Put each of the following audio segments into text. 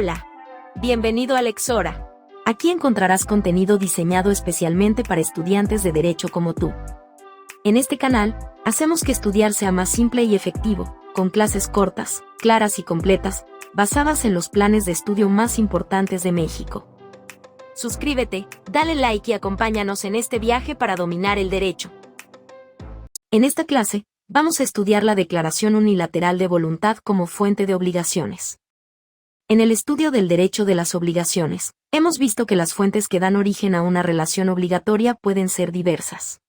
Hola. Bienvenido a Lexora. Aquí encontrarás contenido diseñado especialmente para estudiantes de Derecho como tú. En este canal, hacemos que estudiar sea más simple y efectivo, con clases cortas, claras y completas, basadas en los planes de estudio más importantes de México. Suscríbete, dale like y acompáñanos en este viaje para dominar el derecho. En esta clase, vamos a estudiar la declaración unilateral de voluntad como fuente de obligaciones. En el estudio del derecho de las obligaciones, hemos visto que las fuentes que dan origen a una relación obligatoria pueden ser diversas.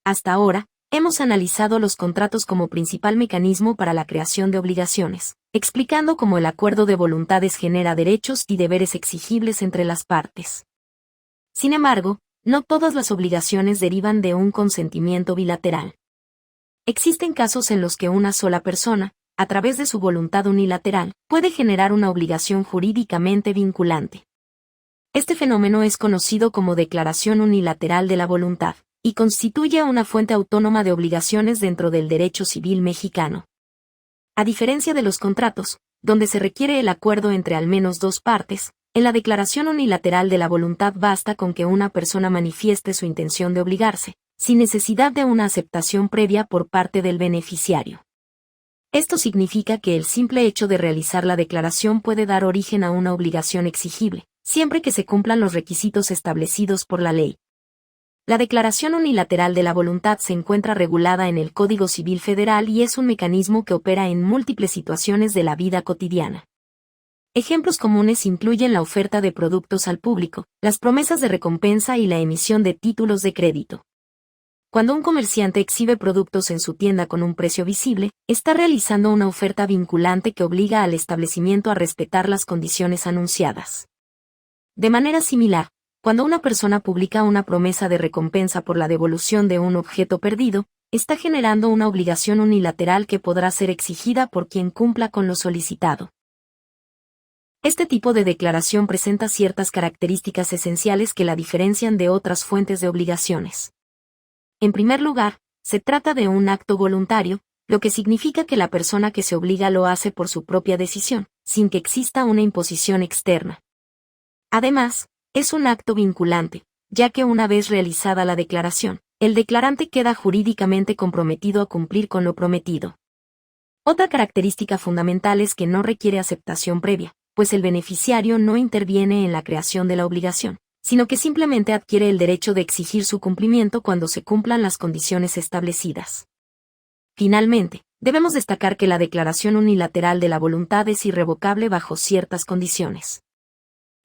Hasta ahora, hemos analizado los contratos como principal mecanismo para la creación de obligaciones, explicando cómo el acuerdo de voluntades genera derechos y deberes exigibles entre las partes. Sin embargo, no todas las obligaciones derivan de un consentimiento bilateral. Existen casos en los que una sola persona, a través de su voluntad unilateral, puede generar una obligación jurídicamente vinculante. Este fenómeno es conocido como declaración unilateral de la voluntad, y constituye una fuente autónoma de obligaciones dentro del derecho civil mexicano. A diferencia de los contratos, donde se requiere el acuerdo entre al menos dos partes, en la declaración unilateral de la voluntad basta con que una persona manifieste su intención de obligarse, sin necesidad de una aceptación previa por parte del beneficiario. Esto significa que el simple hecho de realizar la declaración puede dar origen a una obligación exigible, siempre que se cumplan los requisitos establecidos por la ley. La declaración unilateral de la voluntad se encuentra regulada en el Código Civil Federal y es un mecanismo que opera en múltiples situaciones de la vida cotidiana. Ejemplos comunes incluyen la oferta de productos al público, las promesas de recompensa y la emisión de títulos de crédito. Cuando un comerciante exhibe productos en su tienda con un precio visible, está realizando una oferta vinculante que obliga al establecimiento a respetar las condiciones anunciadas. De manera similar, cuando una persona publica una promesa de recompensa por la devolución de un objeto perdido, está generando una obligación unilateral que podrá ser exigida por quien cumpla con lo solicitado. Este tipo de declaración presenta ciertas características esenciales que la diferencian de otras fuentes de obligaciones. En primer lugar, se trata de un acto voluntario, lo que significa que la persona que se obliga lo hace por su propia decisión, sin que exista una imposición externa. Además, es un acto vinculante, ya que una vez realizada la declaración, el declarante queda jurídicamente comprometido a cumplir con lo prometido. Otra característica fundamental es que no requiere aceptación previa, pues el beneficiario no interviene en la creación de la obligación, sino que simplemente adquiere el derecho de exigir su cumplimiento cuando se cumplan las condiciones establecidas. Finalmente, debemos destacar que la declaración unilateral de la voluntad es irrevocable bajo ciertas condiciones.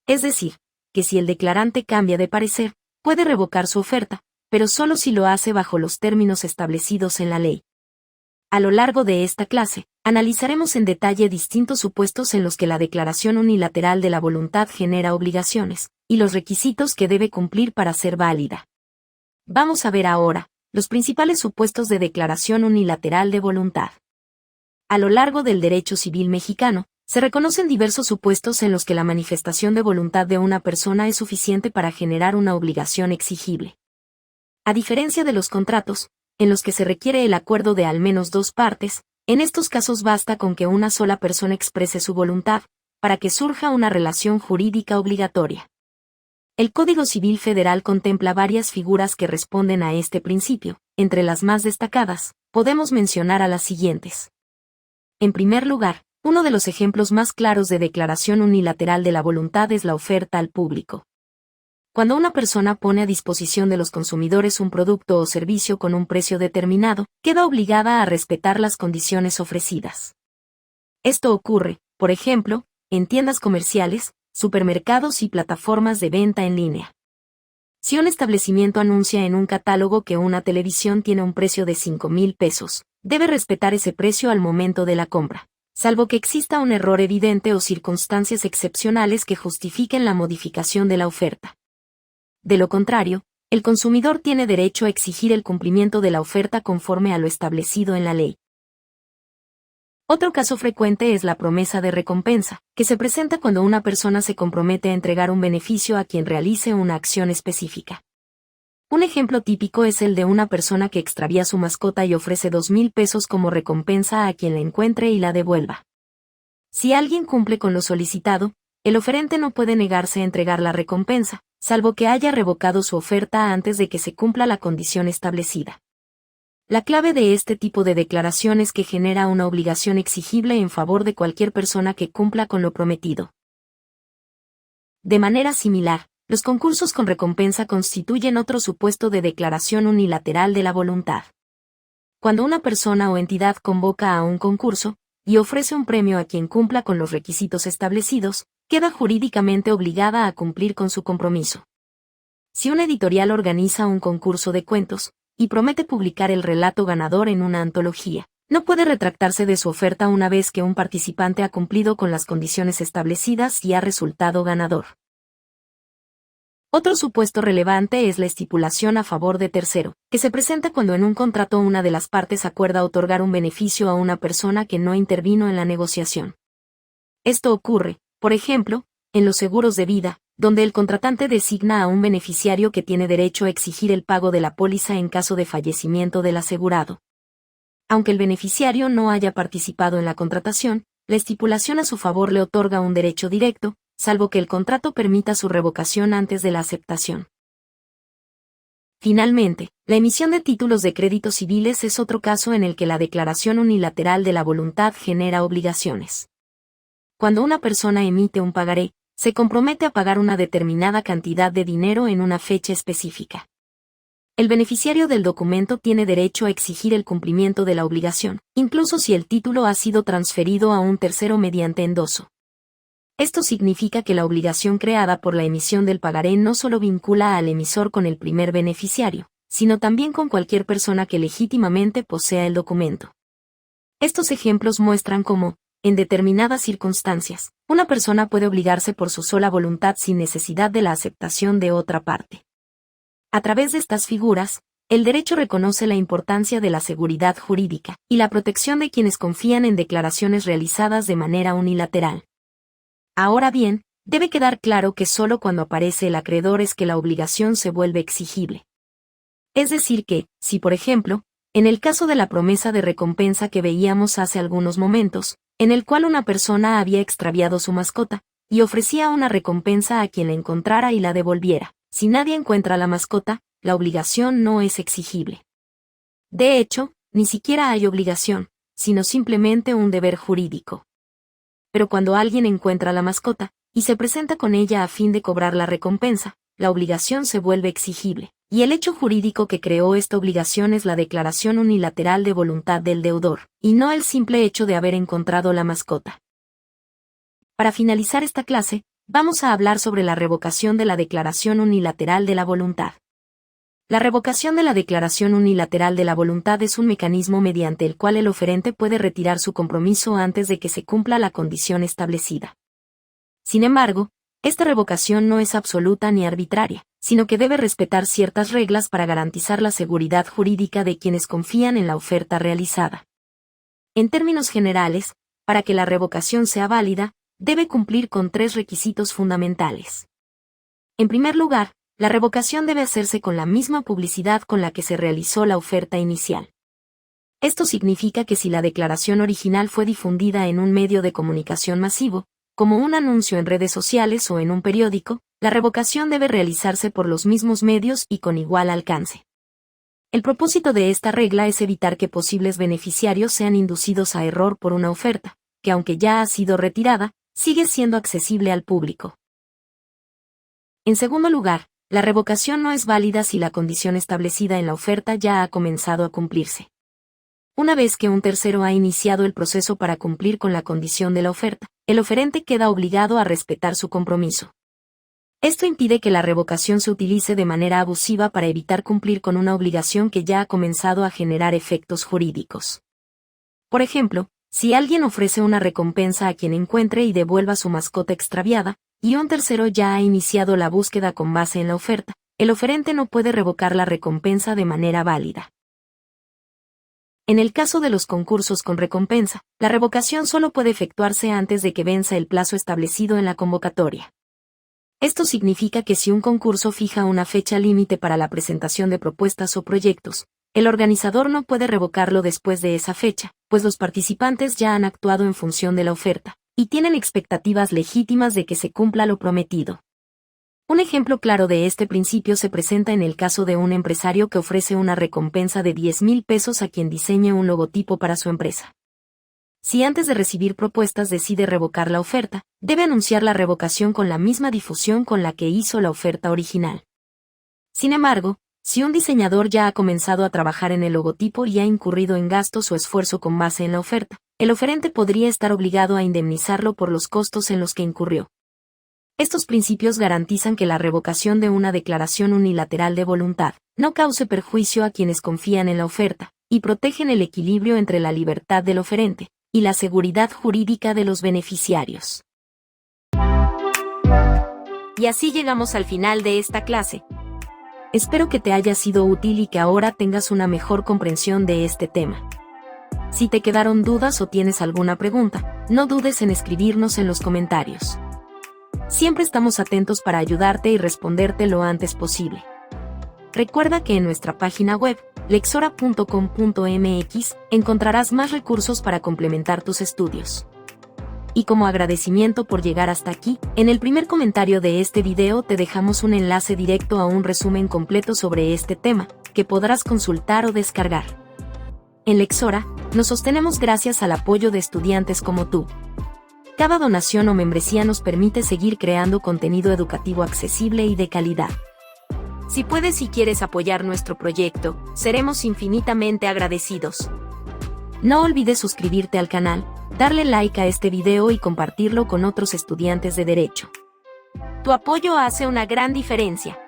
Es decir, que si el declarante cambia de parecer, puede revocar su oferta, pero solo si lo hace bajo los términos establecidos en la ley. A lo largo de esta clase, analizaremos en detalle distintos supuestos en los que la declaración unilateral de la voluntad genera obligaciones, y los requisitos que debe cumplir para ser válida. Vamos a ver ahora los principales supuestos de declaración unilateral de voluntad. A lo largo del derecho civil mexicano, se reconocen diversos supuestos en los que la manifestación de voluntad de una persona es suficiente para generar una obligación exigible. A diferencia de los contratos, en los que se requiere el acuerdo de al menos dos partes, en estos casos basta con que una sola persona exprese su voluntad, para que surja una relación jurídica obligatoria. El Código Civil Federal contempla varias figuras que responden a este principio. Entre las más destacadas, podemos mencionar a las siguientes. En primer lugar, uno de los ejemplos más claros de declaración unilateral de la voluntad es la oferta al público. Cuando una persona pone a disposición de los consumidores un producto o servicio con un precio determinado, queda obligada a respetar las condiciones ofrecidas. Esto ocurre, por ejemplo, en tiendas comerciales, supermercados y plataformas de venta en línea. Si un establecimiento anuncia en un catálogo que una televisión tiene un precio de 5,000 pesos, debe respetar ese precio al momento de la compra, salvo que exista un error evidente o circunstancias excepcionales que justifiquen la modificación de la oferta. De lo contrario, el consumidor tiene derecho a exigir el cumplimiento de la oferta conforme a lo establecido en la ley. Otro caso frecuente es la promesa de recompensa, que se presenta cuando una persona se compromete a entregar un beneficio a quien realice una acción específica. Un ejemplo típico es el de una persona que extravía su mascota y ofrece 2,000 pesos como recompensa a quien la encuentre y la devuelva. Si alguien cumple con lo solicitado, el oferente no puede negarse a entregar la recompensa, salvo que haya revocado su oferta antes de que se cumpla la condición establecida. La clave de este tipo de declaración es que genera una obligación exigible en favor de cualquier persona que cumpla con lo prometido. De manera similar, los concursos con recompensa constituyen otro supuesto de declaración unilateral de la voluntad. Cuando una persona o entidad convoca a un concurso y ofrece un premio a quien cumpla con los requisitos establecidos, queda jurídicamente obligada a cumplir con su compromiso. Si una editorial organiza un concurso de cuentos y promete publicar el relato ganador en una antología, no puede retractarse de su oferta una vez que un participante ha cumplido con las condiciones establecidas y ha resultado ganador. Otro supuesto relevante es la estipulación a favor de tercero, que se presenta cuando en un contrato una de las partes acuerda otorgar un beneficio a una persona que no intervino en la negociación. Esto ocurre, por ejemplo, en los seguros de vida, donde el contratante designa a un beneficiario que tiene derecho a exigir el pago de la póliza en caso de fallecimiento del asegurado. Aunque el beneficiario no haya participado en la contratación, la estipulación a su favor le otorga un derecho directo, salvo que el contrato permita su revocación antes de la aceptación. Finalmente, la emisión de títulos de crédito civiles es otro caso en el que la declaración unilateral de la voluntad genera obligaciones. Cuando una persona emite un pagaré, se compromete a pagar una determinada cantidad de dinero en una fecha específica. El beneficiario del documento tiene derecho a exigir el cumplimiento de la obligación, incluso si el título ha sido transferido a un tercero mediante endoso. Esto significa que la obligación creada por la emisión del pagaré no solo vincula al emisor con el primer beneficiario, sino también con cualquier persona que legítimamente posea el documento. Estos ejemplos muestran cómo, en determinadas circunstancias, una persona puede obligarse por su sola voluntad sin necesidad de la aceptación de otra parte. A través de estas figuras, el derecho reconoce la importancia de la seguridad jurídica y la protección de quienes confían en declaraciones realizadas de manera unilateral. Ahora bien, debe quedar claro que solo cuando aparece el acreedor es que la obligación se vuelve exigible. Es decir que, si por ejemplo, en el caso de la promesa de recompensa que veíamos hace algunos momentos, en el cual una persona había extraviado su mascota, y ofrecía una recompensa a quien la encontrara y la devolviera, si nadie encuentra la mascota, la obligación no es exigible. De hecho, ni siquiera hay obligación, sino simplemente un deber jurídico. Pero cuando alguien encuentra la mascota, y se presenta con ella a fin de cobrar la recompensa, la obligación se vuelve exigible, y el hecho jurídico que creó esta obligación es la declaración unilateral de voluntad del deudor, y no el simple hecho de haber encontrado la mascota. Para finalizar esta clase, vamos a hablar sobre la revocación de la declaración unilateral de la voluntad. La revocación de la declaración unilateral de la voluntad es un mecanismo mediante el cual el oferente puede retirar su compromiso antes de que se cumpla la condición establecida. Sin embargo, esta revocación no es absoluta ni arbitraria, sino que debe respetar ciertas reglas para garantizar la seguridad jurídica de quienes confían en la oferta realizada. En términos generales, para que la revocación sea válida, debe cumplir con 3 requisitos fundamentales. En primer lugar, la revocación debe hacerse con la misma publicidad con la que se realizó la oferta inicial. Esto significa que si la declaración original fue difundida en un medio de comunicación masivo, como un anuncio en redes sociales o en un periódico, la revocación debe realizarse por los mismos medios y con igual alcance. El propósito de esta regla es evitar que posibles beneficiarios sean inducidos a error por una oferta, que aunque ya ha sido retirada, sigue siendo accesible al público. En segundo lugar, la revocación no es válida si la condición establecida en la oferta ya ha comenzado a cumplirse. Una vez que un tercero ha iniciado el proceso para cumplir con la condición de la oferta, el oferente queda obligado a respetar su compromiso. Esto impide que la revocación se utilice de manera abusiva para evitar cumplir con una obligación que ya ha comenzado a generar efectos jurídicos. Por ejemplo, si alguien ofrece una recompensa a quien encuentre y devuelva su mascota extraviada, y un tercero ya ha iniciado la búsqueda con base en la oferta, el oferente no puede revocar la recompensa de manera válida. En el caso de los concursos con recompensa, la revocación solo puede efectuarse antes de que venza el plazo establecido en la convocatoria. Esto significa que si un concurso fija una fecha límite para la presentación de propuestas o proyectos, el organizador no puede revocarlo después de esa fecha, pues los participantes ya han actuado en función de la oferta, y tienen expectativas legítimas de que se cumpla lo prometido. Un ejemplo claro de este principio se presenta en el caso de un empresario que ofrece una recompensa de 10,000 pesos a quien diseñe un logotipo para su empresa. Si antes de recibir propuestas decide revocar la oferta, debe anunciar la revocación con la misma difusión con la que hizo la oferta original. Sin embargo, si un diseñador ya ha comenzado a trabajar en el logotipo y ha incurrido en gastos o esfuerzo con base en la oferta, el oferente podría estar obligado a indemnizarlo por los costos en los que incurrió. Estos principios garantizan que la revocación de una declaración unilateral de voluntad no cause perjuicio a quienes confían en la oferta, y protegen el equilibrio entre la libertad del oferente y la seguridad jurídica de los beneficiarios. Y así llegamos al final de esta clase. Espero que te haya sido útil y que ahora tengas una mejor comprensión de este tema. Si te quedaron dudas o tienes alguna pregunta, no dudes en escribirnos en los comentarios. Siempre estamos atentos para ayudarte y responderte lo antes posible. Recuerda que en nuestra página web, lexora.com.mx, encontrarás más recursos para complementar tus estudios. Y como agradecimiento por llegar hasta aquí, en el primer comentario de este video te dejamos un enlace directo a un resumen completo sobre este tema, que podrás consultar o descargar. En Lexora, nos sostenemos gracias al apoyo de estudiantes como tú. Cada donación o membresía nos permite seguir creando contenido educativo accesible y de calidad. Si puedes y quieres apoyar nuestro proyecto, seremos infinitamente agradecidos. No olvides suscribirte al canal, darle like a este video y compartirlo con otros estudiantes de Derecho. Tu apoyo hace una gran diferencia.